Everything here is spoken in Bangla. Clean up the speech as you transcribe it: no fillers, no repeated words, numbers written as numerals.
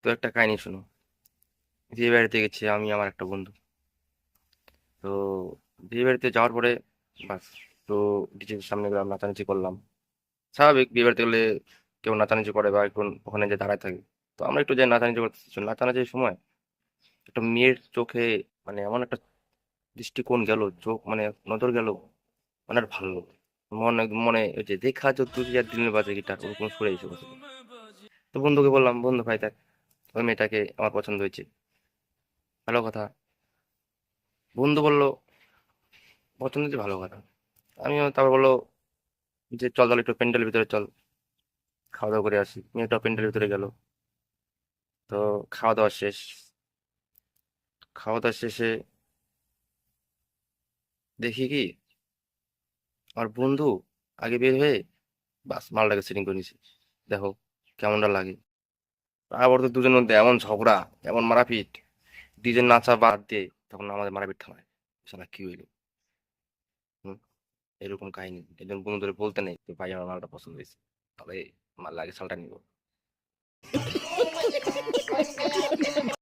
তো একটা কাহিনী শোনো। বিয়ে বাড়িতে গেছি আমি আমার একটা বন্ধু। তো বিয়ে বাড়িতে যাওয়ার পরে বাস, তো ডিজের সামনে গেলাম, নাচানাচি করলাম। স্বাভাবিক, বিয়ে বাড়িতে গেলে কেউ নাচানাচি করে বা এখন ওখানে যে দাঁড়ায় থাকে। তো আমরা একটু যে নাচানাচি করতেছি, নাচানাচির সময় একটা মেয়ের চোখে মানে এমন একটা দৃষ্টিকোণ গেল, চোখ মানে নজর গেল, মানে আর ভালো লাগলো। মনে মনে ওই যে দেখা যত তুই আর দিনের বাজে গিটার ওরকম সরে এসে বসে। তো বন্ধুকে বললাম, বন্ধু ভাই দেখ, ওই মেয়েটাকে আমার পছন্দ হয়েছে। ভালো কথা। বন্ধু বললো পছন্দ হয়েছে, ভালো কথা। আমিও তারপর বললো যে চল তাহলে একটু প্যান্ডেলের ভিতরে চল, খাওয়া দাওয়া করে আসি। মেয়েটা প্যান্ডেলের ভিতরে গেল। তো খাওয়া দাওয়া শেষ। খাওয়া দাওয়া শেষে দেখি কি, আমার বন্ধু আগে বের হয়ে বাস মালটাকে সেটিং করে নিছে। দেখো কেমনটা লাগে। আবার তো দুজনের মধ্যে এমন ঝগড়া, এমন মারাপিট, ডিজে নাচা বাদ দিয়ে তখন আমাদের মারাপিট থামায়। শালা কি হইলো? হুম, এরকম কাহিনী। একজন বন্ধুদের বলতে নেই তো ভাই আমার মালটা পছন্দ হয়েছে, তবে মাল লাগে সালটা নিবো।